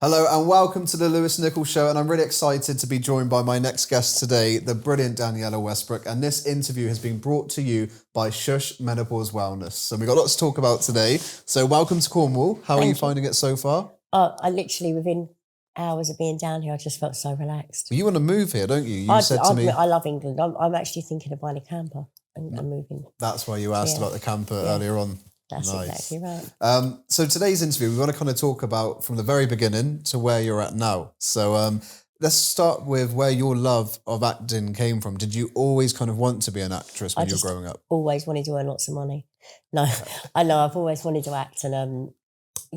Hello and welcome to the Lewis Nichols Show, and I'm really excited to be joined by my next guest today, the brilliant Daniella Westbrook, and this interview has been brought to you by Shush Menopause Wellness. So we've got lots to talk about today. So welcome to Cornwall. How are you finding it so far? I literally, within hours of being down here, I just felt so relaxed. Well, you want to move here, don't you? You said to me... I love England. I'm actually thinking of buying a camper and moving. That's why you asked about the camper earlier on. That's exactly right. So today's interview, we want to kind of talk about from the very beginning to where you're at now. So let's start with where your love of acting came from. Did you always kind of want to be an actress when you were growing up? Always wanted to earn lots of money. No, I know I've always wanted to act, and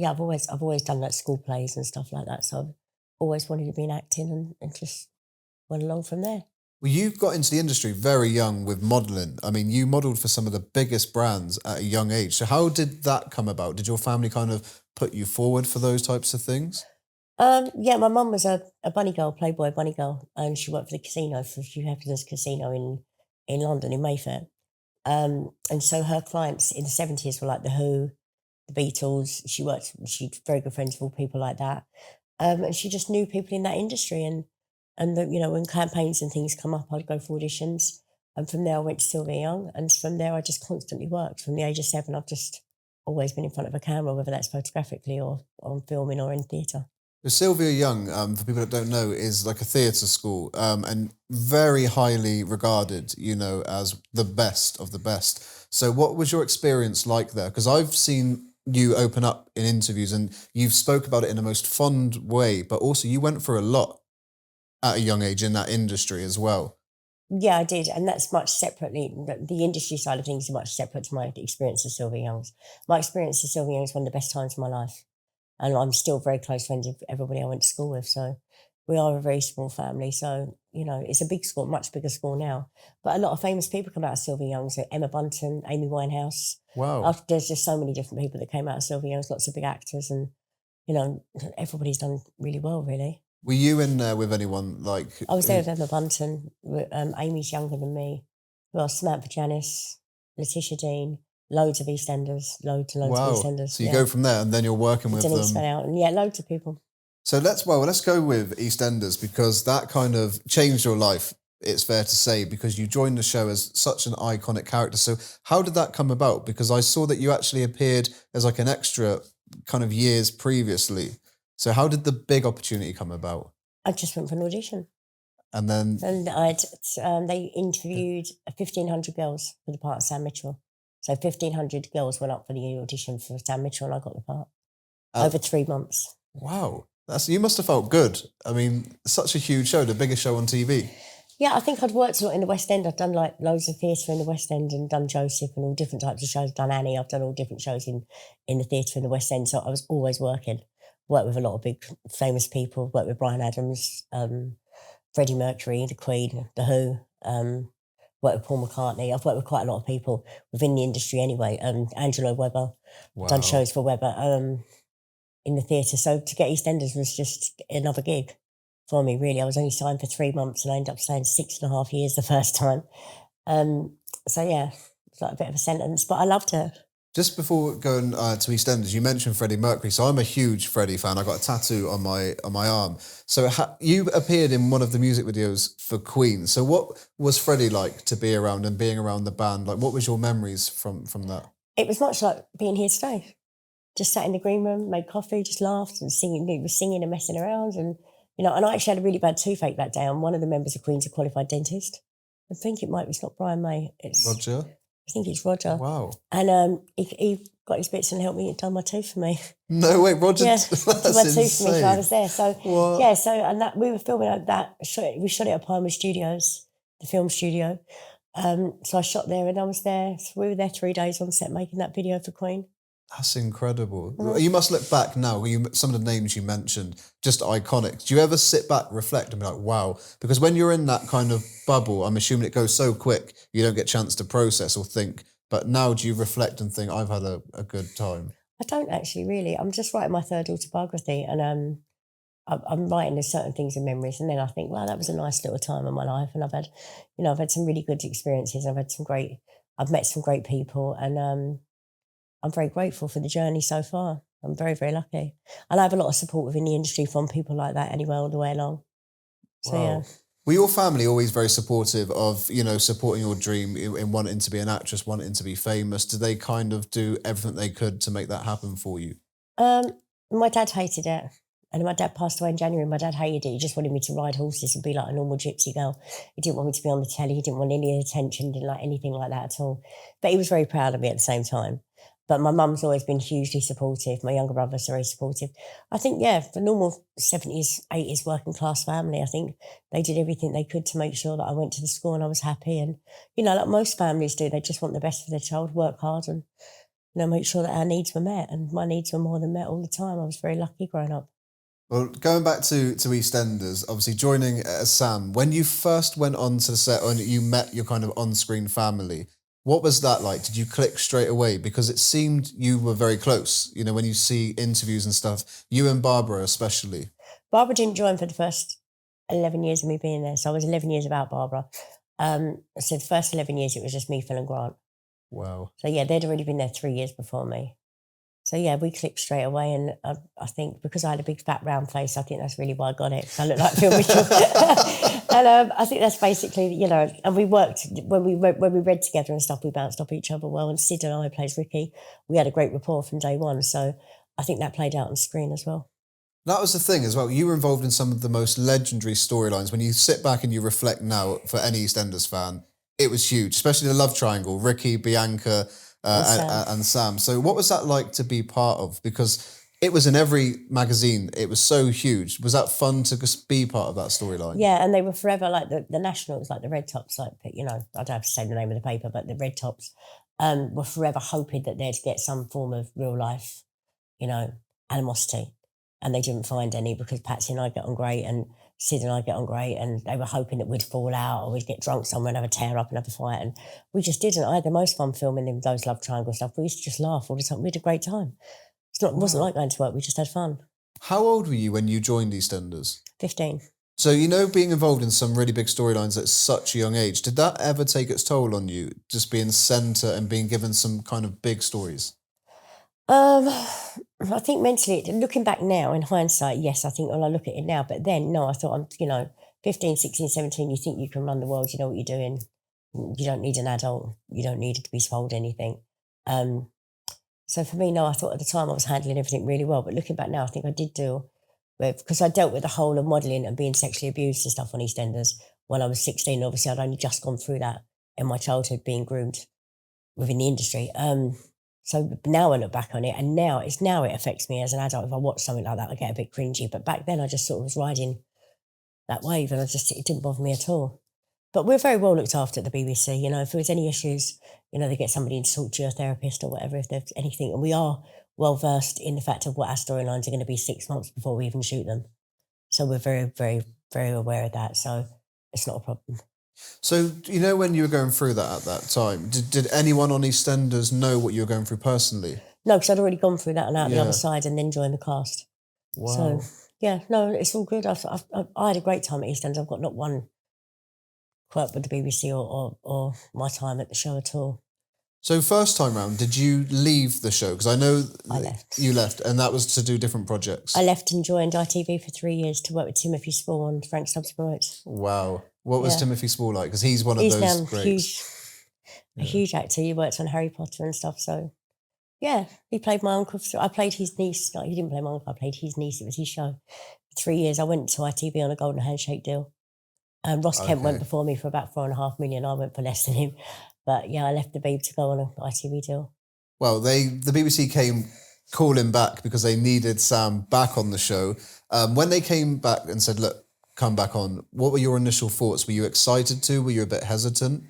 I've always done like school plays and stuff like that. So I've always wanted to be in acting and just went along from there. Well, you got into the industry very young with modelling. I mean, you modelled for some of the biggest brands at a young age. So how did that come about? Did your family kind of put you forward for those types of things? Yeah, my mum was a bunny girl, Playboy bunny girl, and she worked for the casino, for Hugh Hefner's casino in London, in Mayfair. And so her clients in the 70s were like The Who, the Beatles. She's very good friends with all people like that. And she just knew people in that industry, and when campaigns and things come up, I'd go for auditions. And from there, I went to Saville Young. And from there, I just constantly worked. From the age of 7, I've just always been in front of a camera, whether that's photographically or on filming or in theatre. So Saville Young, for people that don't know, is like a theatre school and very highly regarded, as the best of the best. So what was your experience like there? Because I've seen you open up in interviews and you've spoke about it in the most fond way, but also you went for a lot at a young age in that industry as well. Yeah, I did. And that's much separately, the industry side of things is much separate to my experience of Saville Young's. My experience of Saville Young is one of the best times of my life. And I'm still very close friends with everybody I went to school with. So we are a very small family. So, it's a big school, much bigger school now. But a lot of famous people come out of Saville Young's. So Emma Bunton, Amy Winehouse. Wow. There's just so many different people that came out of Saville Young's, lots of big actors. And, everybody's done really well, really. Were you in there with anyone like... I was there with Emma Bunton. Amy's younger than me. Well, Samantha Janice, Letitia Dean, loads of EastEnders, loads of EastEnders. So you go from there and then you're working with Denise them. Out, and loads of people. So let's go with EastEnders, because that kind of changed your life, it's fair to say, because you joined the show as such an iconic character. So how did that come about? Because I saw that you actually appeared as like an extra kind of years previously. So how did the big opportunity come about? I just went for an audition. And then... And they interviewed 1,500 girls for the part of Sam Mitchell. So 1,500 girls went up for the audition for Sam Mitchell, and I got the part. Over 3 months. Wow. You must have felt good. I mean, such a huge show, the biggest show on TV. Yeah, I think I'd worked a lot in the West End. I've done like loads of theatre in the West End and done Joseph and all different types of shows. I've done Annie. I've done all different shows in the theatre in the West End. So I was always working. Worked with a lot of big famous people. Worked with Bryan Adams, Freddie Mercury, the Queen, The Who. Worked with Paul McCartney. I've worked with quite a lot of people within the industry anyway. Angelo Weber. Wow. Done shows for Weber in the theatre. So to get EastEnders was just another gig for me, really. I was only signed for 3 months and I ended up staying 6.5 years the first time. So yeah, it's like a bit of a sentence, but I loved it. Just before going to EastEnders, you mentioned Freddie Mercury. So I'm a huge Freddie fan. I got a tattoo on my arm. So you appeared in one of the music videos for Queen. So what was Freddie like to be around and being around the band? Like, what was your memories from that? It was much like being here today. Just sat in the green room, made coffee, just laughed and singing. He was singing and messing around, and and I actually had a really bad toothache that day. And one of the members of Queen's a qualified dentist. I think it's not Brian May. It's Roger. I think it's Roger. Wow. And he got his bits and helped me, done my tooth for me. No way, Roger. Yeah, that's did my tooth insane. for me, so I was there. So what? yeah, and that we were filming like that. We shot it at Palmer Studios, the film studio. So I shot there and I was there. So we were there 3 days on set making that video for Queen. That's incredible. You must look back now. Some of the names you mentioned, just iconic. Do you ever sit back, reflect, and be like, wow? Because when you're in that kind of bubble, I'm assuming it goes so quick, you don't get a chance to process or think. But now do you reflect and think, I've had a good time? I don't actually, really. I'm just writing my 3rd autobiography, and I'm writing there's certain things and memories, and then I think, wow, that was a nice little time in my life, and I've had some really good experiences. I've met some great people, and I'm very grateful for the journey so far. I'm very, very lucky. And I have a lot of support within the industry from people like that anyway, all the way along. So, yeah. Wow. Were your family always very supportive of, you know, supporting your dream in wanting to be an actress, wanting to be famous? Did they kind of do everything they could to make that happen for you? My dad hated it. And my dad passed away in January. My dad hated it. He just wanted me to ride horses and be like a normal gypsy girl. He didn't want me to be on the telly. He didn't want any attention, didn't like anything like that at all. But he was very proud of me at the same time. But my mum's always been hugely supportive. My younger brother's very supportive. I think, yeah, for normal 70s, 80s working class family, I think they did everything they could to make sure that I went to the school and I was happy. And, you know, like most families do, they just want the best for their child, work hard and, you know, make sure that our needs were met. And my needs were more than met all the time. I was very lucky growing up. Well, going back to EastEnders, obviously joining as Sam, when you first went on to the set and you met your kind of on-screen family, what was that like? Did you click straight away? Because it seemed you were very close. You know, when you see interviews and stuff, you and Barbara especially. Barbara didn't join for the first 11 years of me being there. So I was 11 years without Barbara. So the first 11 years, it was just me, Phil and Grant. Wow. So yeah, they'd already been there 3 years before me. So yeah, we clicked straight away. And I think because I had a big fat round face, I think that's really why I got it. Because I look like Phil Mitchell. And I think that's basically, you know, and we worked, when we read together and stuff, we bounced off each other well. And Sid and I plays Ricky. We had a great rapport from day one. So I think that played out on screen as well. That was the thing as well. You were involved in some of the most legendary storylines. When you sit back and you reflect now, for any EastEnders fan, it was huge, especially the love triangle, Ricky, Bianca, and Sam. So what was that like to be part of? Because it was in every magazine. It was so huge. Was that fun to just be part of that storyline? Yeah, and they were forever like the Nationals, like the Red Tops, like, you know, I don't have to say the name of the paper, but the Red Tops were forever hoping that they'd get some form of real life, you know, animosity. And they didn't find any because Patsy and I get on great and Sid and I get on great, and they were hoping that we'd fall out or we'd get drunk somewhere and have a tear up and have a fight. And we just didn't. I had the most fun filming in those love triangle stuff. We used to just laugh all the time. We had a great time. It wasn't like going to work. We just had fun. How old were you when you joined EastEnders? 15. So, you know, being involved in some really big storylines at such a young age, did that ever take its toll on you, just being centre and being given some kind of big stories? I think mentally, looking back now in hindsight, yes, I think when I look at it now, but then, no, I thought I'm, you know, 15, 16, 17, you think you can run the world, you know what you're doing. You don't need an adult. You don't need to be told anything. So for me, no, I thought at the time I was handling everything really well, but looking back now, I think I did deal with, because I dealt with the whole of modelling and being sexually abused and stuff on EastEnders when I was 16. Obviously, I'd only just gone through that in my childhood, being groomed within the industry. So now I look back on it, and now it affects me as an adult. If I watch something like that, I get a bit cringy. But back then, I just sort of was riding that wave, and it didn't bother me at all. But we're very well looked after at the BBC. You know, if there was any issues, you know, they get somebody in to talk to you, a therapist or whatever, if there's anything. And we are well versed in the fact of what our storylines are going to be 6 months before we even shoot them. So we're very, very, very aware of that. So it's not a problem. So, you know, when you were going through that at that time, did anyone on EastEnders know what you were going through personally? No, because I'd already gone through that and out the other side and then joined the cast. Wow. So, yeah, no, it's all good. I had a great time at EastEnders. I've got not one quirk with the BBC or my time at the show at all. So first time round, did you leave the show? Because I know I left. You left, and that was to do different projects. I left and joined ITV for 3 years to work with Timothy Spall on Frank Stubbs Promotes. Wow. What was Timothy Spall like? Because he's one of those now greats. A huge actor. He worked on Harry Potter and stuff. So, yeah, he played my uncle. I played his niece. No, he didn't play my uncle. I played his niece. It was his show. For 3 years, I went to ITV on a golden handshake deal. Ross Kemp went before me for about $4.5 million. I went for less than him. But yeah, I left the Beeb to go on an ITV deal. Well, the BBC came calling back because they needed Sam back on the show. When they came back and said, look, come back on, what were your initial thoughts? Were you excited to? Were you a bit hesitant?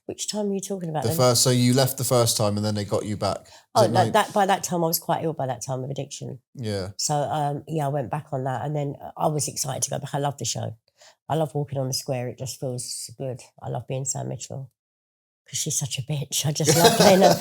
Which time are you talking about? So you left the first time and then they got you back. By that time I was quite ill by that time of addiction. Yeah. So I went back on that, and then I was excited to go back. I love the show. I love walking on the square. It just feels good. I love being Sam Mitchell because she's such a bitch. I just love playing her,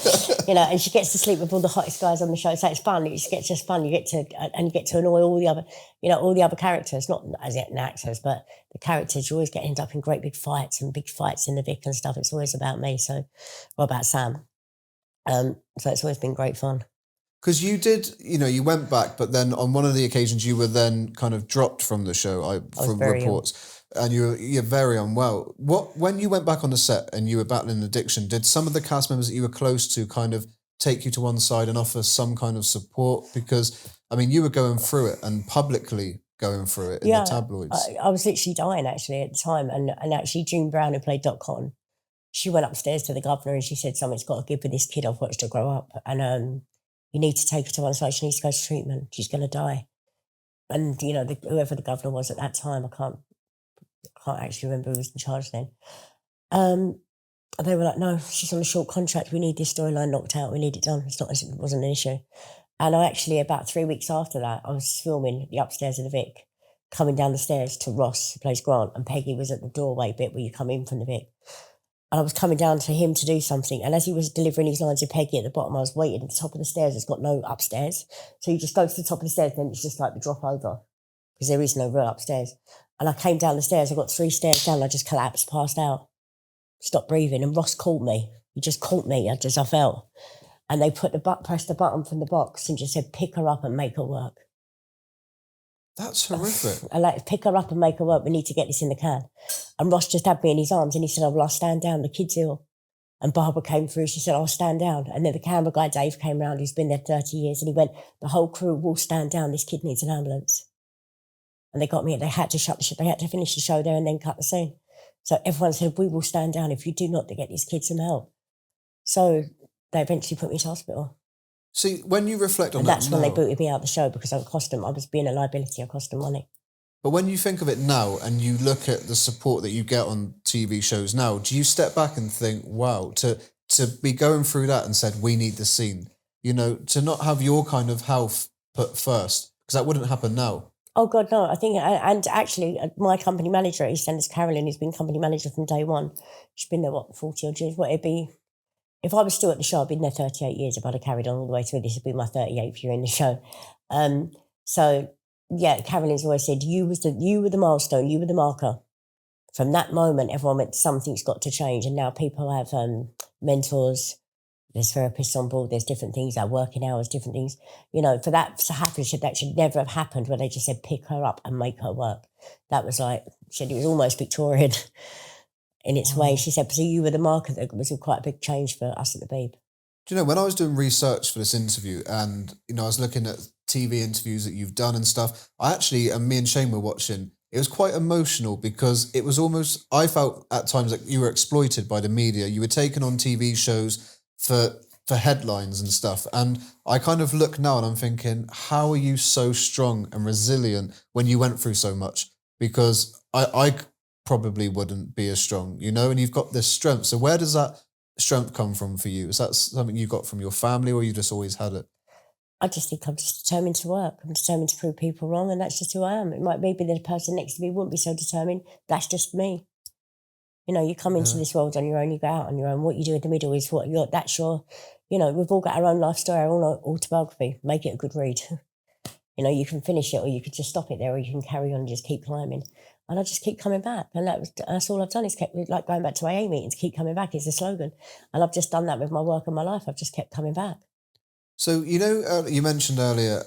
you know. And she gets to sleep with all the hottest guys on the show, so it's fun. It just fun. You get to annoy all the other, all the other characters, not as yet actors, but the characters. You always end up in great big fights in the Vic and stuff. It's always about me, or about Sam. So it's always been great fun. Because you did, you went back, but then on one of the occasions you were then kind of dropped from the show I was from very ill. reports, and you're very unwell. When you went back on the set and you were battling addiction, did some of the cast members that you were close to kind of take you to one side and offer some kind of support? Because I mean, you were going through it and publicly going through it in the tabloids. I was literally dying actually at the time, and actually June Brown, who played Dot Cotton, she went upstairs to the governor and she said, something's got to give with this kid. I've watched her grow up, and you need to take her to one side. She needs to go to treatment. She's going to die. And, whoever the governor was at that time, I can't actually remember who was in charge then. They were like, no, she's on a short contract. We need this storyline knocked out. We need it done. It wasn't an issue. And I actually, about 3 weeks after that, I was filming the upstairs of the Vic, coming down the stairs to Ross, who plays Grant, and Peggy was at the doorway bit where you come in from the Vic. And I was coming down for him to do something. And as he was delivering his lines to Peggy at the bottom, I was waiting at the top of the stairs. It's got no upstairs. So you just go to the top of the stairs, then it's just like the drop over, because there is no real upstairs. And I came down the stairs. I got 3 stairs down. I just collapsed, passed out, stopped breathing. And Ross caught me. He just caught me as I fell. And they pressed the button from the box and just said, pick her up and make her work. That's horrific. I like, pick her up and make her work. We need to get this in the can. And Ross just had me in his arms and he said, oh, well, I'll stand down. The kid's ill. And Barbara came through. She said, I'll stand down. And then the camera guy, Dave, came round, who's been there 30 years. And he went, the whole crew will stand down. This kid needs an ambulance. And they got me. They had to shut the show. They had to finish the show there and then cut the scene. So everyone said, we will stand down if you do not get these kids some help. So they eventually put me to hospital. See, when you reflect on and that that's when they booted me out of the show, because I was being a liability. I cost them money. But when you think of it now and you look at the support that you get on TV shows now, do you step back and think, wow, to be going through that and said, we need the scene, to not have your kind of health put first, because that wouldn't happen now. Oh, God, no. I think, and actually, my company manager at EastEnders, Carolyn, who's been company manager from day one, she's been there, 40 odd years? What it'd be, if I was still at the show, I'd been there 38 years. If I'd have carried on all the way through, this would be my 38th year in the show. So, yeah, Carolyn's always said, you were the milestone, you were the marker. From that moment, everyone went, something's got to change. And now people have mentors, there's therapists on board, there's different things, like working hours, different things. For that to happen, that should never have happened, where they just said, pick her up and make her work. That was like, she said it was almost Victorian in its way. She said, so you were the marker. That was quite a big change for us at the Beeb. Do you know, when I was doing research for this interview and, I was looking at TV interviews that you've done and stuff, me and Shane were watching, it was quite emotional, because it was almost, I felt at times like you were exploited by the media. You were taken on TV shows for headlines and stuff. And I kind of look now and I'm thinking, how are you so strong and resilient when you went through so much? Because I probably wouldn't be as strong, and you've got this strength. So where does that strength come from for you? Is that something you got from your family, or you just always had it? I just think I'm just determined to work. I'm determined to prove people wrong, and that's just who I am. It might maybe the person next to me wouldn't be so determined. That's just me. You come into this world on your own, you go out on your own. What you do in the middle is that's your, we've all got our own life story, our own autobiography. Make it a good read. You can finish it, or you could just stop it there, or you can carry on and just keep climbing. And I just keep coming back. And that's all I've done, is kept, like going back to AA meetings, keep coming back is the slogan. And I've just done that with my work and my life. I've just kept coming back. So, you mentioned earlier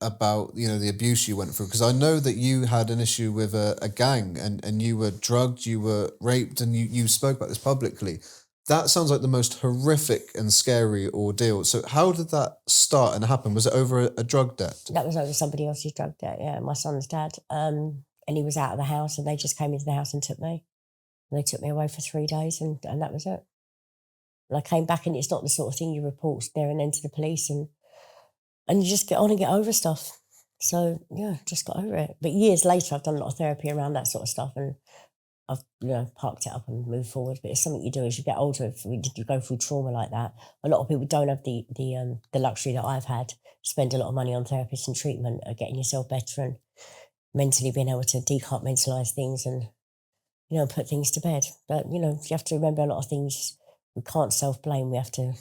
about, the abuse you went through, because I know that you had an issue with a gang and you were drugged, you were raped, and you spoke about this publicly. That sounds like the most horrific and scary ordeal. So how did that start and happen? Was it over a drug debt? That was over somebody else's drug debt, yeah, my son's dad. And he was out of the house, and they just came into the house and took me. And they took me away for 3 days, and that was it. And I came back, and it's not the sort of thing you report there and then to the police, and you just get on and get over stuff. So, yeah, just got over it. But years later, I've done a lot of therapy around that sort of stuff, and I've parked it up and moved forward. But it's something you do as you get older. If you go through trauma like that, a lot of people don't have the luxury that I've had. Spend a lot of money on therapists and treatment, getting yourself better and mentally being able to decompartmentalise things and, put things to bed. But, you have to remember a lot of things. We can't self-blame. We have to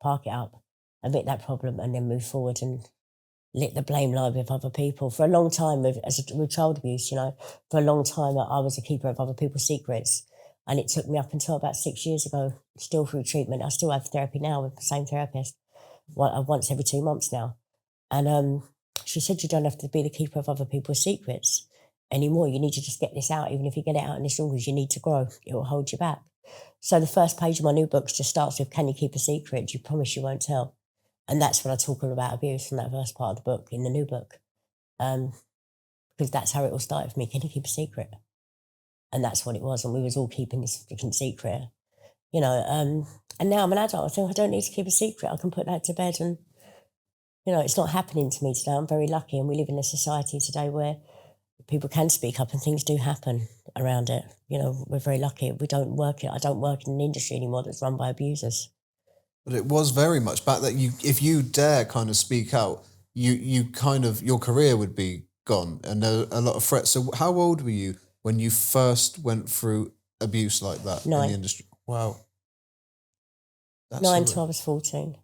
park it up, admit that problem, and then move forward and let the blame lie with other people. For a long time, with child abuse, for a long time, I was a keeper of other people's secrets. And it took me up until about 6 years ago, still through treatment. I still have therapy now with the same therapist. once every 2 months now. And she said, you don't have to be the keeper of other people's secrets anymore. You need to just get this out. Even if you get it out in this because you need to grow, it will hold you back. So the first page of my new book just starts with, can you keep a secret? Do you promise you won't tell? And that's when I talk all about abuse in that first part of the book, in the new book. Because that's how it all started for me. Can you keep a secret? And that's what it was. And we was all keeping this freaking secret, and now I'm an adult. I think I don't need to keep a secret. I can put that to bed and, it's not happening to me today. I'm very lucky. And we live in a society today where people can speak up and things do happen around it. We're very lucky. I don't work in an industry anymore that's run by abusers. But it was very much back that if you dare kind of speak out, you kind of, your career would be gone and a lot of threats. So how old were you when you first went through abuse like that 9. in the industry? Wow. That's 9 till I was 14.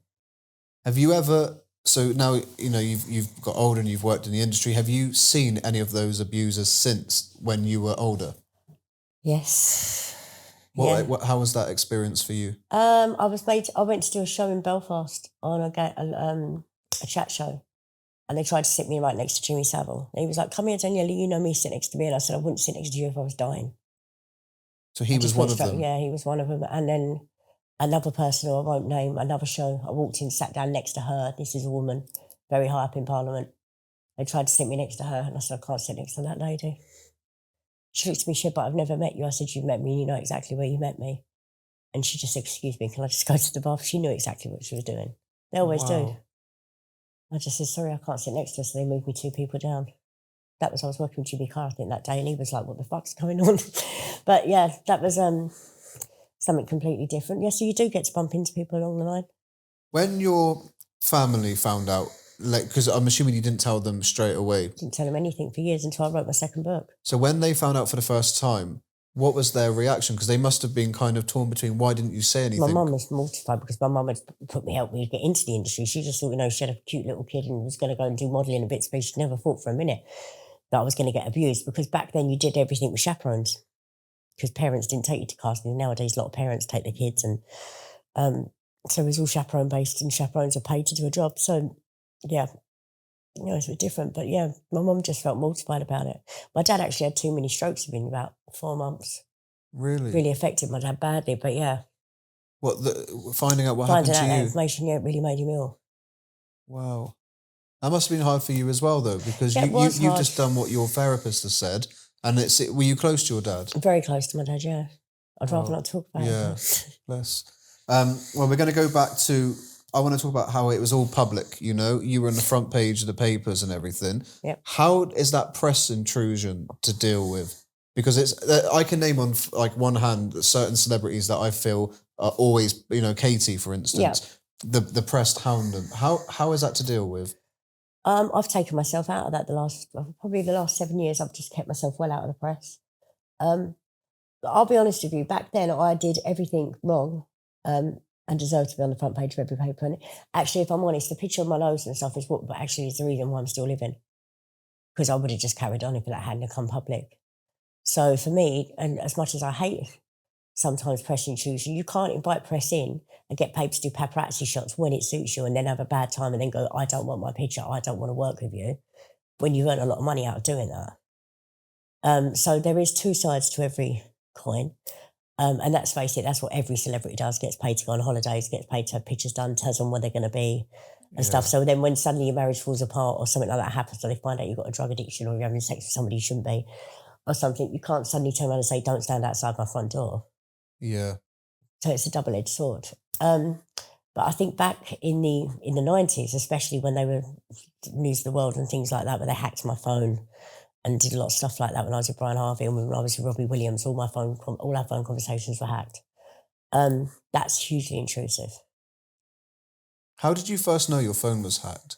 Have you ever, so now, you've got older and you've worked in the industry. Have you seen any of those abusers since when you were older? Yes. How was that experience for you? I went to do a show in Belfast on a chat show, and they tried to sit me right next to Jimmy Saville. And he was like, come here, Daniella, you know me, sit next to me. And I said, I wouldn't sit next to you if I was dying. So he was one of them? Yeah, he was one of them. And then another person who I won't name, another show, I walked in, sat down next to her. This is a woman, very high up in Parliament. They tried to sit me next to her, and I said, I can't sit next to that lady. She looked at me, she said, but I've never met you. I said, you've met me, and you know exactly where you met me. And she just said, excuse me, can I just go to the bath? She knew exactly what she was doing. They always do. I just said, sorry, I can't sit next to her, so they moved me 2 people down. I was working with Jimmy Carr, I think, that day, and he was like, what the fuck's going on? But yeah, that was something completely different. Yeah, so you do get to bump into people along the line. When your family found out, because I'm assuming you didn't tell them straight away. Didn't tell them anything for years until I wrote my second book. So when they found out for the first time, what was their reaction? Because they must have been kind of torn between, why didn't you say anything? My mum was mortified because my mum had helped me get into the industry. She just thought, she had a cute little kid and was going to go and do modelling a bit, but she never thought for a minute that I was going to get abused, because back then you did everything with chaperones because parents didn't take you to casting. Nowadays, a lot of parents take their kids, and so it was all chaperone based, and chaperones are paid to do a job. So, yeah, it's a bit different. But yeah, my mum just felt mortified about it. My dad actually had 2 mini strokes within about 4 months. Really? Really affected my dad badly, but yeah. Finding out what happened to you? Finding out that information, yeah, it really made him ill. Wow. That must have been hard for you as well, though, because you've just done what your therapist has said. And were you close to your dad? Very close to my dad, yeah. I'd rather not talk about it. Yeah, bless. Well, we're going to go back to, I want to talk about how it was all public, you were on the front page of the papers and everything. Yep. How is that press intrusion to deal with? Because I can name on one hand certain celebrities that I feel are always, Katie, for instance, the press hound them. How is that to deal with? I've taken myself out of that probably the last 7 years. I've just kept myself well out of the press. I'll be honest with you, back then I did everything wrong and deserved to be on the front page of every paper. And actually, if I'm honest, the picture of my nose and stuff is the reason why I'm still living, because I would have just carried on if that hadn't come public. So for me, and as much as I hate sometimes press intrusion, you can't invite press in and get paid to do paparazzi shots when it suits you and then have a bad time and then go, I don't want my picture, I don't want to work with you, when you earn a lot of money out of doing that. So there is 2 sides to every coin. And let's face it, that's what every celebrity does, gets paid to go on holidays, gets paid to have pictures done, tells them where they're going to be and stuff. So then when suddenly your marriage falls apart or something like that happens, or they find out you've got a drug addiction or you're having sex with somebody you shouldn't be or something, you can't suddenly turn around and say, don't stand outside my front door. Yeah. So it's a double-edged sword. But I think back in the 90s, especially when they were News of the World and things like that, where they hacked my phone and did a lot of stuff like that when I was with Brian Harvey and when I was with Robbie Williams, all our phone conversations were hacked. That's hugely intrusive. How did you first know your phone was hacked?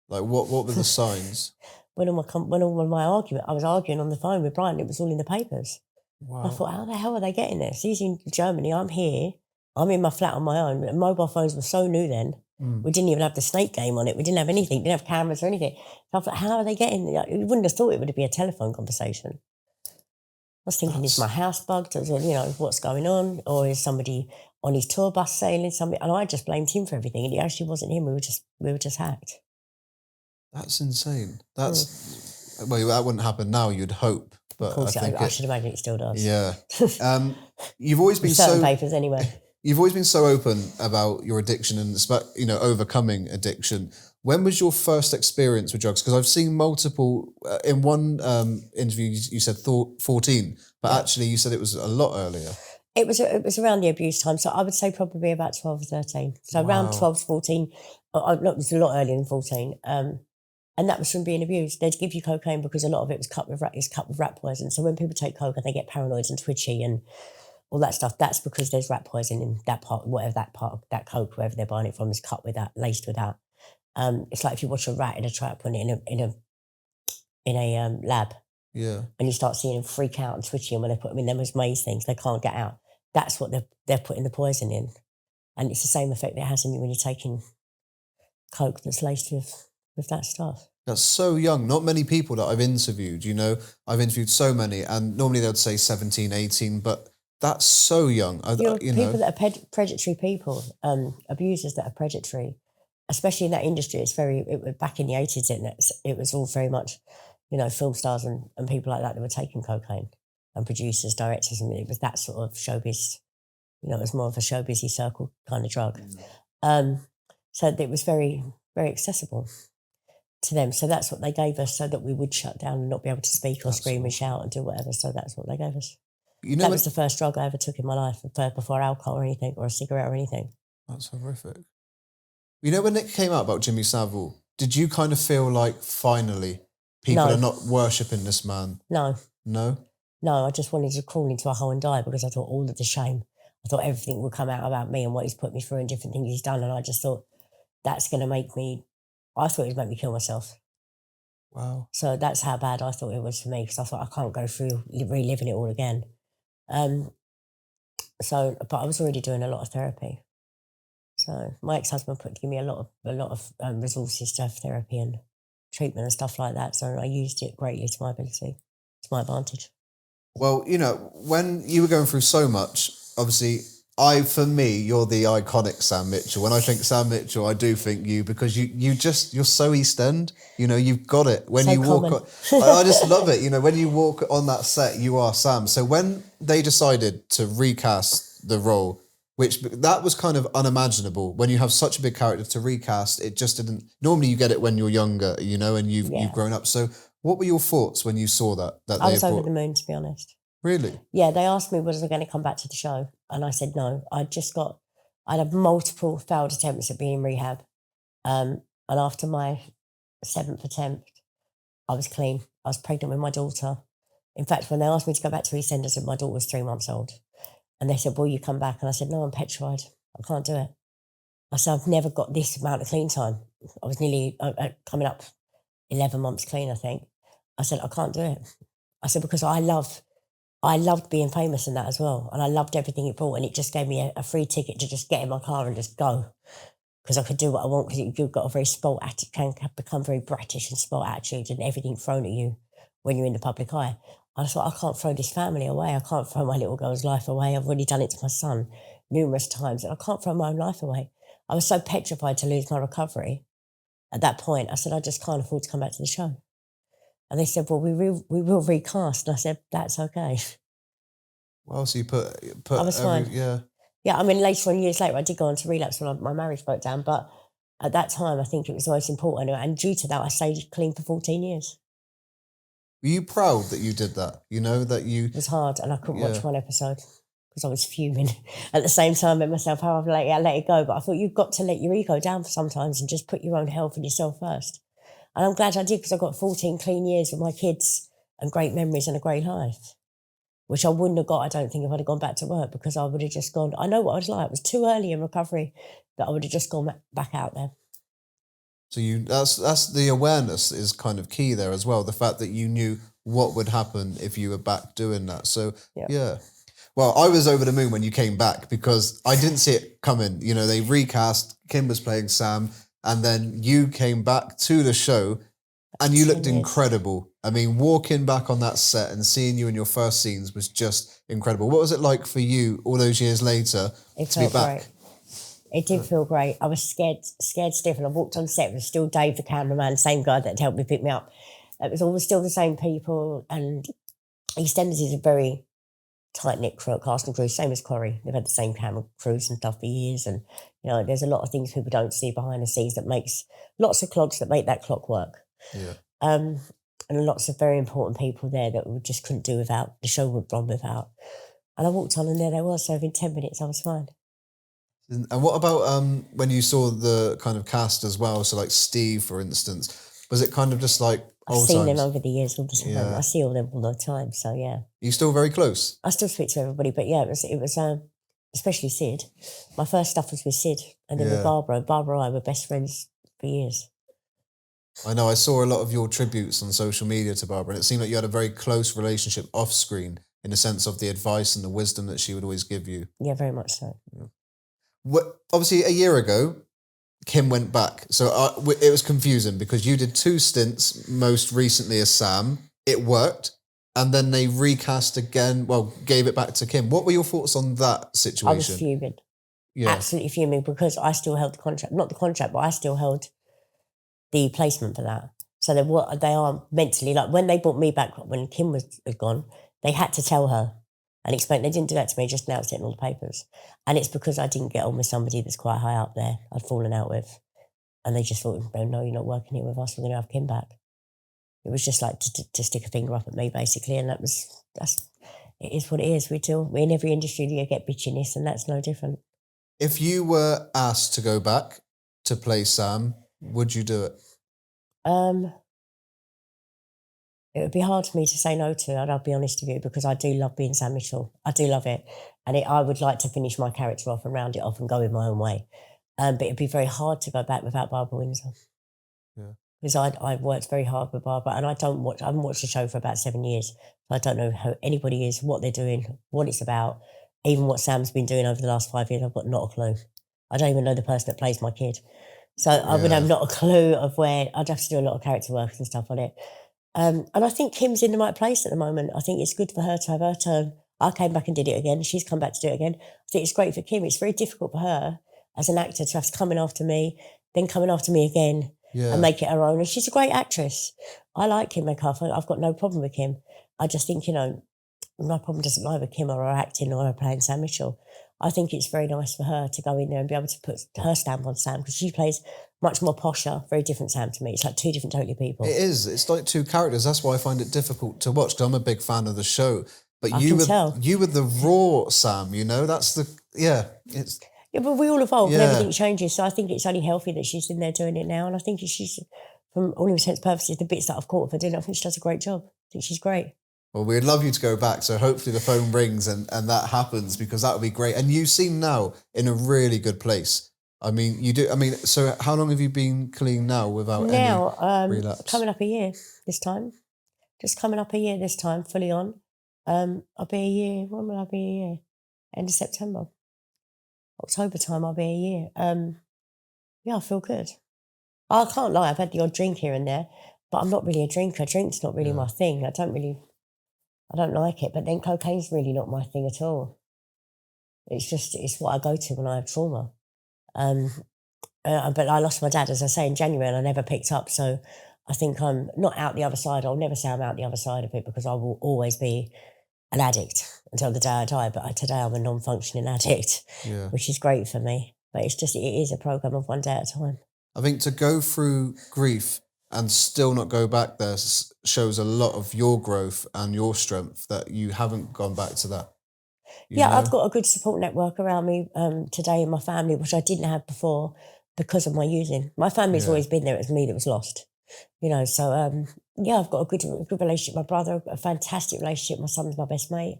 Like, what were the signs? When I was arguing on the phone with Brian, it was all in the papers. Wow. I thought, how the hell are they getting this? He's in Germany, I'm here, I'm in my flat on my own. Mobile phones were so new then. We didn't even have the Snake game on it. We didn't have anything, didn't have cameras or anything. So I thought, how are they getting it? You wouldn't have thought it would be a telephone conversation. I was thinking, is my house bugged? Or, what's going on? Or is somebody, on his tour bus sailing something, and I just blamed him for everything, and it actually wasn't him. We were just hacked. That's insane. Well, that wouldn't happen now. You'd hope, but Of course, I should imagine it still does. Yeah. You've always been With certain so papers anyway. You've always been so open about your addiction and overcoming addiction. When was your first experience with drugs? Because I've seen multiple. In one interview, you said 14, but actually you said it was a lot earlier. It was around the abuse time, so I would say probably about 12 or 13. So around 12 to 14. It was a lot earlier than 14. And that was from being abused. They'd give you cocaine because a lot of it was cut with rat poison. So when people take coke and they get paranoid and twitchy and all that stuff, that's because there's rat poison in that part, whatever that part of that coke, wherever they're buying it from, is cut with that, laced with that. It's like if you watch a rat in a trap and in a lab, yeah, and you start seeing them freak out and twitchy, and when they put them in them as maze things, they can't get out. That's what they're putting the poison in, and it's the same effect that it has on you when you're taking coke that's laced with that stuff. That's so young. Not many people that I've interviewed, I've interviewed so many, and normally they'd say 17, 18, but that's so young. People that are predatory people, abusers that are predatory, especially in that industry, back in the 80s, it was all very much, film stars and people like that were taking cocaine, and producers, directors, and it was that sort of showbiz, it was more of a showbizy circle kind of drug. So it was very, very accessible to them. So that's what they gave us, so that we would shut down and not be able to speak or scream and shout and do whatever. So that's what they gave us. That was the first drug I ever took in my life, before alcohol or anything, or a cigarette or anything. That's horrific. When it came out about Jimmy Saville, did you kind of feel like finally people are not worshipping this man? No. No? No, I just wanted to crawl into a hole and die, because I thought all of the shame, I thought everything would come out about me and what he's put me through and different things he's done, and I just thought that's going to make me, I thought it would make me kill myself. Wow. So that's how bad I thought it was for me, because I thought I can't go through reliving it all again. But I was already doing a lot of therapy. So my ex-husband give me a lot of resources to have therapy and treatment and stuff like that. So I used it greatly to my ability, to my advantage. Well, when you were going through so much, obviously, for me, you're the iconic Sam Mitchell. When I think Sam Mitchell, I do think you, because you're so East End. You've got it. When you walk on, I just love it. When you walk on that set, you are Sam. So when they decided to recast the role, which that was kind of unimaginable, when you have such a big character to recast, it just didn't. Normally, you get it when you're younger, and you've grown up. So what were your thoughts when you saw that? I was over the moon, to be honest. Really? Yeah, they asked me, was I going to come back to the show? And I said no. I'd had multiple failed attempts at being in rehab. And after my 7th attempt, I was clean. I was pregnant with my daughter. In fact, when they asked me to go back to EastEnders, my daughter was 3 months old. And they said, will you come back? And I said, no, I'm petrified. I can't do it. I said, I've never got this amount of clean time. I was nearly coming up 11 months clean, I think. I said, I can't do it. I said, because I loved being famous in that as well. And I loved everything it brought. And it just gave me a free ticket to just get in my car and just go. Because I could do what I want, because you've got a very spoilt attitude, can become very bratish and spoilt attitude, and everything thrown at you when you're in the public eye. I thought, I can't throw this family away. I can't throw my little girl's life away. I've already done it to my son numerous times, and I can't throw my own life away. I was so petrified to lose my recovery. At that point, I said, I just can't afford to come back to the show. And they said, well, we will recast. And I said, that's okay. Well, so you put I was fine. Yeah. Yeah, I mean, later on, years later, I did go on to relapse when my marriage broke down. But at that time, I think it was the most important. And due to that, I stayed clean for 14 years. Were you proud that you did that? It was hard, and I couldn't watch one episode because I was fuming. At the same time, I myself, how I've let it go. But I thought, you've got to let your ego down sometimes and just put your own health and yourself first. And I'm glad I did, because I got 14 clean years with my kids and great memories and a great life, which I wouldn't have got, I don't think, if I'd have gone back to work, because I would have just gone, I know what I was like. It was too early in recovery that I would have just gone back out there. So that's the awareness is kind of key there as well. The fact that you knew what would happen if you were back doing that. So yeah. Well, I was over the moon when you came back, because I didn't see it coming. They recast, Kim was playing Sam, and then you came back to the show and you looked incredible. I mean, walking back on that set and seeing you in your first scenes was just incredible. What was it like for you all those years later to be back? Great. It did feel great. I was scared stiff, and I walked on set. It was still Dave, the cameraman, same guy that helped me pick me up. It was all still the same people, and EastEnders is a very tight-knit crew, cast and crew, same as Corrie. They've had the same camera crews and stuff for years, and there's a lot of things people don't see behind the scenes that makes lots of clogs that make that clock work. Yeah. And lots of very important people there that we just couldn't do without. The show would run without. And I walked on, and there they were. So within 10 minutes, I was fine. And what about when you saw the kind of cast as well? So like Steve, for instance, was it kind of just like I've seen them over the years all the time. Yeah. I see all them all the time. So yeah. You still very close? I still speak to everybody, but yeah, it was especially Sid. My first stuff was with Sid, and then with Barbara. Barbara and I were best friends for years. I know. I saw a lot of your tributes on social media to Barbara, and it seemed like you had a very close relationship off screen in the sense of the advice and the wisdom that she would always give you. Yeah, very much so. Yeah. Obviously, a year ago, Kim went back. So it was confusing because you did 2 stints, most recently as Sam. It worked. And then they recast again, gave it back to Kim. What were your thoughts on that situation? I was fuming. Yeah. Absolutely fuming, because I still held the contract. Not the contract, but I still held the placement for that. So they are mentally, like when they brought me back, when Kim was gone, they had to tell her and explain. They didn't do that to me, just announced it in all the papers. And it's because I didn't get on with somebody that's quite high up there, I'd fallen out with. And they just thought, no, you're not working here with us, we're going to have Kim back. It was just like to stick a finger up at me, basically. And it is what it is. We're in every industry, you get bitchiness, and that's no different. If you were asked to go back to play Sam, would you do it? It would be hard for me to say no to it, I'll be honest with you, because I do love being Sam Mitchell. I do love it. And I would like to finish my character off and round it off and go in my own way. But it'd be very hard to go back without Barbara Windsor. Yeah. Because I've worked very hard with Barbara, and I haven't watched the show for about 7 years. I don't know who anybody is, what they're doing, what it's about, even what Sam's been doing over the last 5 years. I've got not a clue. I don't even know the person that plays my kid. So I would have not a clue of where. I'd have to do a lot of character work and stuff on it. And I think Kim's in the right place at the moment. I think it's good for her to have her turn. I came back and did it again. She's come back to do it again. I think it's great for Kim. It's very difficult for her as an actor to have to come in after me, then coming after me again and make it her own. And she's a great actress. I like Kim McCarthy. I've got no problem with Kim. I just think, my problem doesn't lie with Kim or her acting or her playing Sam Mitchell. I think it's very nice for her to go in there and be able to put her stamp on Sam, because she plays much more posher, very different Sam to me. It's like 2 different totally people. It is. It's like 2 characters. That's why I find it difficult to watch, because I'm a big fan of the show. But you were the raw Sam, that's the, it's... Yeah, but we all evolve and everything changes. So I think it's only healthy that she's in there doing it now. And I think she's, from all intents and purposes, the bits that I've caught for doing, I think she does a great job. I think she's great. Well, we'd love you to go back, so hopefully the phone rings and that happens, because that would be great. And you seem now in a really good place. I mean, you do. I mean, so how long have you been clean now without any relapse? Coming up a year this time. Just coming up a year this time, fully on. I'll be a year. When will I be a year? End of September. October time, I'll be a year. I feel good. I can't lie, I've had the odd drink here and there, but I'm not really a drinker. Drink's not really my thing. I don't like it, but then cocaine's really not my thing at all. It's what I go to when I have trauma. But I lost my dad, as I say, in January, and I never picked up. So I think I'm not out the other side. I'll never say I'm out the other side of it, because I will always be an addict until the day I die. But today I'm a non-functioning addict, which is great for me. But it is a program of one day at a time. I think to go through grief and still not go back there shows a lot of your growth and your strength, that you haven't gone back to that. I've got a good support network around me today in my family, which I didn't have before because of my using. My family's always been there. It was me that was lost, So, I've got a good relationship. My brother, a fantastic relationship. My son's my best mate,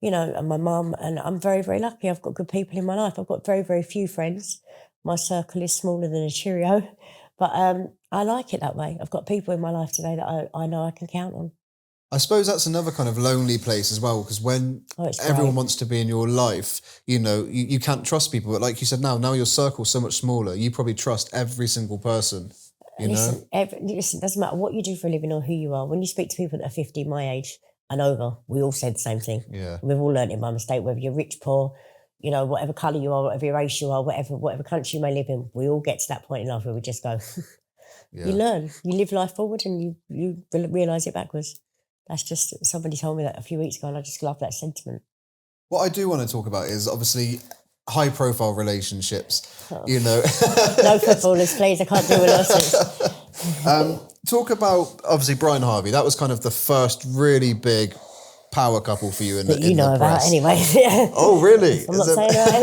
and my mum. And I'm very, very lucky. I've got good people in my life. I've got very, very few friends. My circle is smaller than a Cheerio, but I like it that way. I've got people in my life today that I know I can count on. I suppose that's another kind of lonely place as well, because when everyone wants to be in your life, you can't trust people. But like you said, now your circle's so much smaller, you probably trust every single person. You know? Listen, it doesn't matter what you do for a living or who you are. When you speak to people that are 50, my age and over, we all say the same thing. Yeah. We've all learned it by mistake, whether you're rich, poor, you know, whatever colour you are, whatever your race you are, whatever country you may live in, we all get to that point in life where we just go, you learn, you live life forward and you realise it backwards. That's just, somebody told me that a few weeks ago and I just love that sentiment. What I do want to talk about is obviously high profile relationships, you know. No footballers, please, I can't do with losses. Talk about, obviously, Brian Harvey. That was kind of the first really big power couple for you in that the you know the about press. anyway. Oh, really? I'm not saying about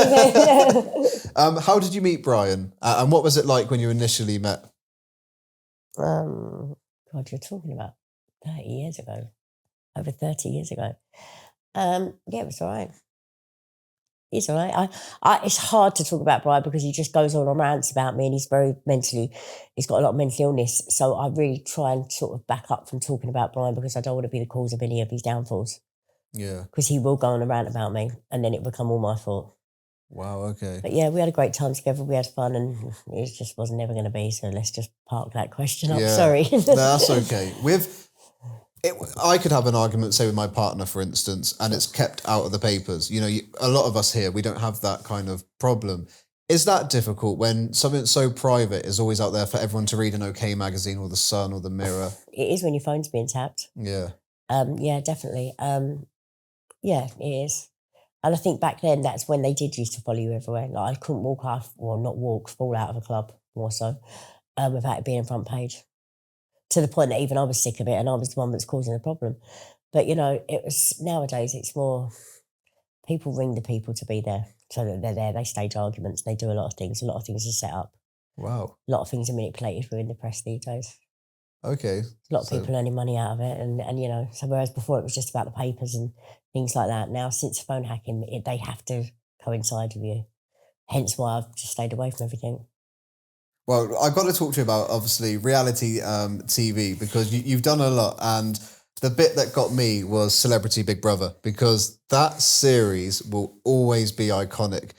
anything. How did you meet Brian? And what was it like when you initially met? God, you're talking about 30 years ago. Over 30 years ago. Yeah, it was all right. He's all right. It's hard to talk about Brian because he just goes on and rants about me and he's he's got a lot of mental illness. So I really try and sort of back up from talking about Brian because I don't want to be the cause of any of his downfalls. Yeah. Because he will go on and rant about me and then it will become all my fault. Wow, okay. But yeah, we had a great time together. We had fun and it just wasn't never going to be. So let's just park that question up. Yeah. Sorry. No, that's okay. I could have an argument, say, with my partner, for instance, and it's kept out of the papers. You know, a lot of us here, we don't have that kind of problem. Is that difficult when something so private is always out there for everyone to read in OK Magazine or The Sun or The Mirror? It is when your phone's being tapped. Yeah. Yeah, definitely. Yeah, it is. And I think back then, that's when they did used to follow you everywhere. Like I couldn't walk off, or not walk, fall out of a club, more so, without it being front page. To the point that even I was sick of it and I was the one that's causing the problem. But, you know, nowadays it's more people ring the people to be there. So that they're there, they stage arguments, they do a lot of things. A lot of things are set up. Wow. A lot of things are manipulated within the press these days. Okay. A lot of people earning money out of it. And you know, so whereas before it was just about the papers and things like that, now since phone hacking, they have to coincide with you. Hence why I've just stayed away from everything. Well, I've got to talk to you about, obviously, reality TV because you've done a lot. And the bit that got me was Celebrity Big Brother because that series will always be iconic.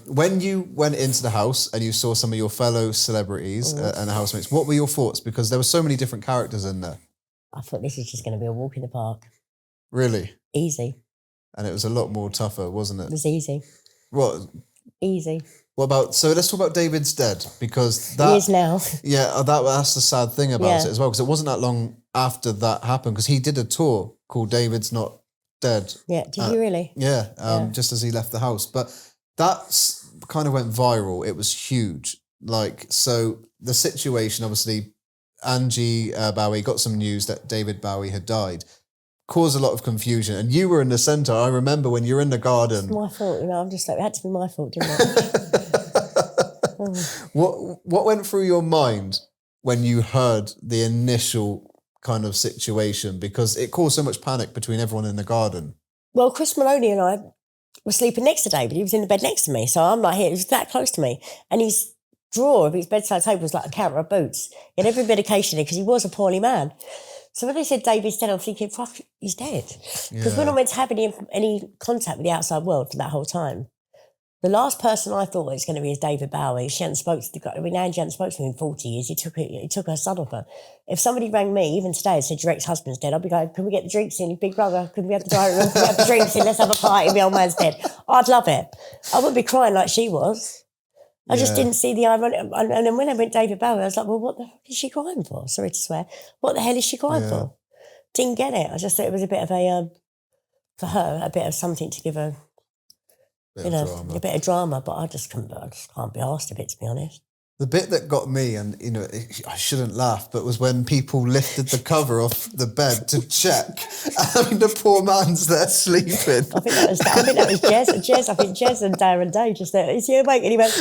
When you went into the house and you saw some of your fellow celebrities and housemates, what were your thoughts? Because there were so many different characters in there. I thought this is just going to be a walk in the park. Really? Easy. And it was a lot more tougher, wasn't it? It was easy. What? Easy. So let's talk about David's Dead because that... He is now. Yeah, that's the sad thing about it as well because it wasn't that long after that happened because he did a tour called David's Not Dead. Yeah, did you really? Yeah, just as he left the house. But that's kind of went viral. It was huge. Like, so the situation, obviously, Angie Bowie got some news that David Bowie had died. Caused a lot of confusion. And you were in the centre. I remember when you were in the garden. It's my fault, you know, I'm just like, it had to be my fault, didn't it? What went through your mind when you heard the initial kind of situation? Because it caused so much panic between everyone in the garden. Well, Chris Maloney and I were sleeping next to David. He was in the bed next to me. So I'm like, here, he was that close to me. And his drawer of his bedside table was like a counter of boots. He had every medication in because he was a poorly man. So when they said David's dead, I'm thinking, fuck, he's dead. Because we're not meant to have any contact with the outside world for that whole time. The last person I thought was going to be is David Bowie. She hadn't spoken to the guy. I mean, Angie hadn't spoken to him in 40 years. He took her son off her. If somebody rang me, even today, and said, your ex-husband's dead, I'd be going, can we get the drinks in? Big brother, can we have the diary room? Can we have the drinks in? Let's have a party. My old man's dead. I'd love it. I wouldn't be crying like she was. I just didn't see the irony. And then when I went David Bowie, I was like, well, what the hell is she crying for? Sorry to swear. What the hell is she crying for? Didn't get it. I just thought it was a bit of for her, a bit of something to give her, a bit of drama. But I just can't be asked a bit, to be honest. The bit that got me, and I shouldn't laugh, but was when people lifted the cover off the bed to check. I mean, the poor man's there sleeping. I think that was Jez. I think Jez and Darren Day just there. Is he awake? And he went,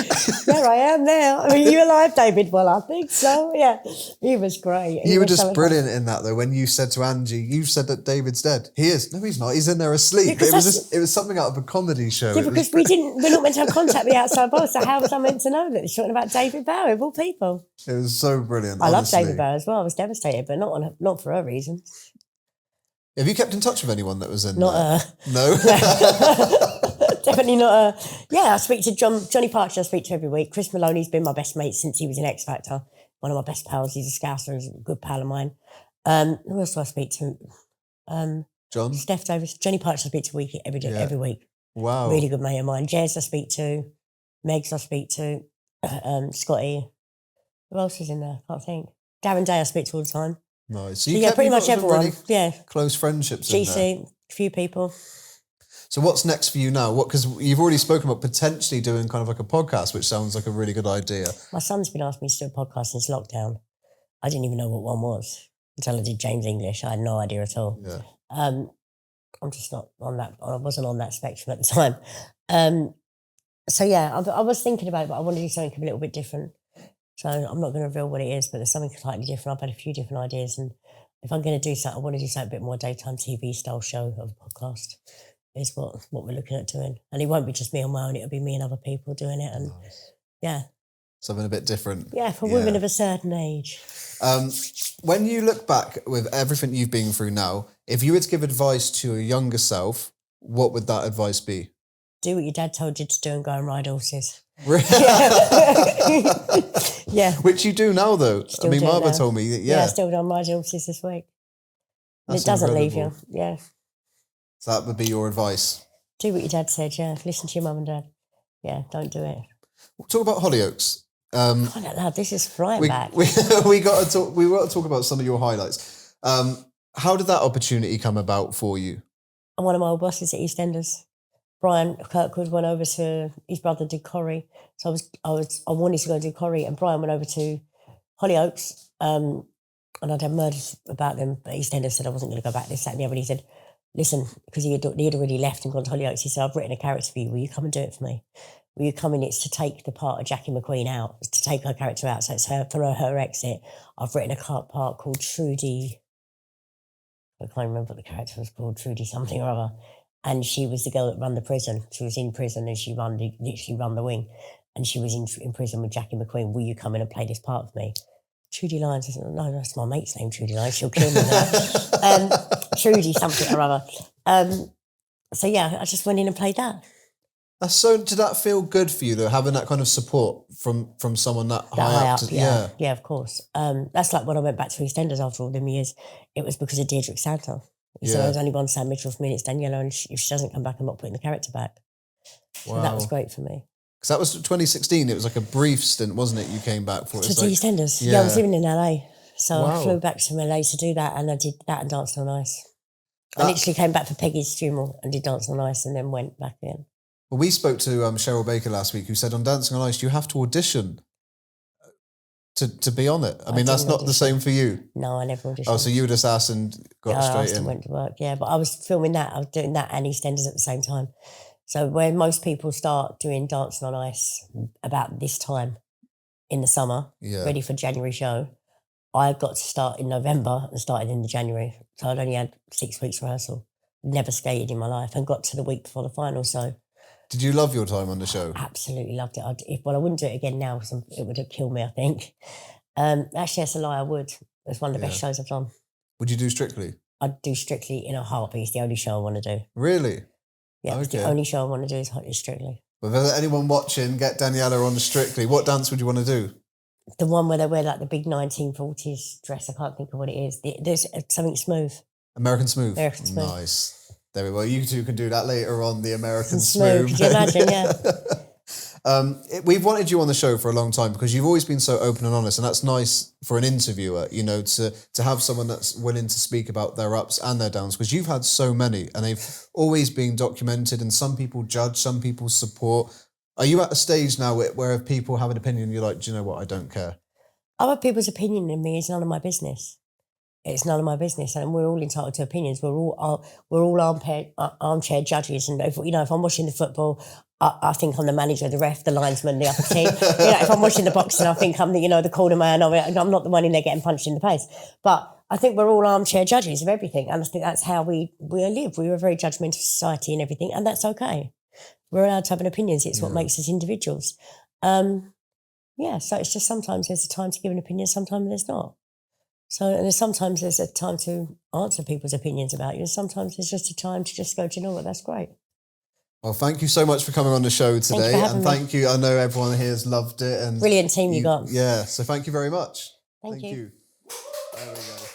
there I am now. I mean, are you alive, David? Well, I think so. Yeah, he was great. You were just brilliant in that, though. When you said to Angie, "You've said that David's dead." He is. No, he's not. He's in there asleep. Yeah, it was something out of a comedy show. Yeah, because we're not meant to have contact with the outside world. So how was I meant to know that he's talking about David Bowie of all people? It was so brilliant. I love David Bowie as well. I was devastated, but not for her reasons. Have you kept in touch with anyone that was in Not her. No? Definitely not her. Yeah, I speak to Johnny Partridge, I speak to every week. Chris Maloney's been my best mate since he was in X Factor. one of my best pals. He's a Scouser, he's a good pal of mine. Who else do I speak to? John? Steph Davis. Johnny Parks I speak to every week. Wow. Really good mate of mine. Jez I speak to. Megs I speak to. Scotty. Who else is in there? Can't think. Darren Day I speak to all the time. Nice. So pretty much everyone. Really close friendships in there. GC, a few people. So what's next for you now? Because you've already spoken about potentially doing kind of like a podcast, which sounds like a really good idea. My son's been asking me to do a podcast since lockdown. I didn't even know what one was until I did James English. I had no idea at all. Yeah. I'm just not on that. I wasn't on that spectrum at the time. So yeah, I was thinking about it, but I want to do something a little bit different. So I'm not going to reveal what it is, but there's something slightly different. I've had a few different ideas, and if I'm going to do something, I want to do something a bit more daytime TV style show of a podcast. Is what we're looking at doing, and it won't be just me on my own. It'll be me and other people doing it, and yeah, something a bit different. Yeah, for women of a certain age. When you look back with everything you've been through now, if you were to give advice to your younger self, what would that advice be? Do what your dad told you to do and go and ride horses. Yeah. Which you do now, though. Still my mother told me that, I still done riding horses this week. It doesn't leave you. Yeah. So that would be your advice. Do what your dad said, yeah. Listen to your mum and dad. Yeah, don't do it. Talk about Hollyoaks. This is flying back. We got to talk about some of your highlights. How did that opportunity come about for you? One of my old bosses at EastEnders, Brian Kirkwood, went over to his brother did Corrie. So I wanted to go do Corrie, and Brian went over to Hollyoaks, and I'd had murders about them. But EastEnders said I wasn't going to go back this, that, and the other. And he said, listen, because he had already left and gone to Hollyoaks, he said, I've written a character for you. Will you come and do it for me? Will you come in? It's to take the part of Jackie McQueen out, to take her character out. So it's her exit. I've written a part called Trudy. I can't remember what the character was called, Trudy something or other. And she was the girl that ran the prison. She was in prison and she literally run the wing. And she was in prison with Jackie McQueen. Will you come in and play this part for me? Trudy Lyons. I said, no, that's my mate's name, Trudy Lyons. She'll kill me now. Trudy something or other. So yeah, I just went in and played that. So did that feel good for you though, having that kind of support from someone that high up? Yeah, of course. That's like when I went back to EastEnders after all them years. It was because of Deirdre Santa. He said, there's only one Sam Mitchell for me, and it's Daniella, and if she doesn't come back, I'm not putting the character back. Wow. So that was great for me. Because that was 2016. It was like a brief stint, wasn't it? You came back for it. To EastEnders. Yeah, I was living in LA. So I flew back to LA to do that, and I did that and Dancing on Ice. I literally came back for Peggy's funeral and did Dancing on Ice and then went back in. Well, we spoke to Cheryl Baker last week, who said on Dancing on Ice, you have to audition to be on it. I mean, that's not the same for you. No, I never auditioned. Oh, so you were just asked and got straight in. I went to work, yeah. But I was filming that. I was doing that and EastEnders at the same time. So when most people start doing Dancing on Ice about this time in the summer, ready for January show, I got to start in November and started in the January. So I'd only had 6 weeks rehearsal. Never skated in my life and got to the week before the final, so... Did you love your time on the show? Absolutely loved it. I wouldn't do it again now because it would have killed me, I think. Actually, that's a lie, I would. It's one of the best shows I've done. Would you do Strictly? I'd do Strictly in a heartbeat. It's the only show I want to do. Really? Yeah, it's the only show I want to do is Strictly. Well, if there's anyone watching, get Daniella on Strictly. What dance would you want to do? The one where they wear like the big 1940s dress. I can't think of what it is. There's something smooth. American Smooth? American Smooth. Nice. There we go. You two can do that later on, the American Smooth. Could you imagine, yeah. We've wanted you on the show for a long time because you've always been so open and honest, and that's nice for an interviewer, you know, to have someone that's willing to speak about their ups and their downs, because you've had so many and they've always been documented, and some people judge, some people support. Are you at a stage now where if people have an opinion, you're like, do you know what, I don't care? Other people's opinion in me is none of my business. It's none of my business, and we're all entitled to opinions. We're all armchair judges, and if I'm watching the football, I think I'm the manager, the ref, the linesman, the upper team. If I'm watching the boxing, I think I'm the corner man of it, and I'm not the one in there getting punched in the face. But I think we're all armchair judges of everything, and I think that's how we live. We're a very judgmental society and everything, and that's okay. We're allowed to have an opinion. It's what makes us individuals. So it's just sometimes there's a time to give an opinion, sometimes there's not. So, and sometimes there's a time to answer people's opinions about you, and sometimes there's just a time to just go, do you know what, that's great. Well, thank you so much for coming on the show today. Thank you. I know everyone here has loved it. And brilliant team you got. Yeah, so thank you very much. Thank you. There we go.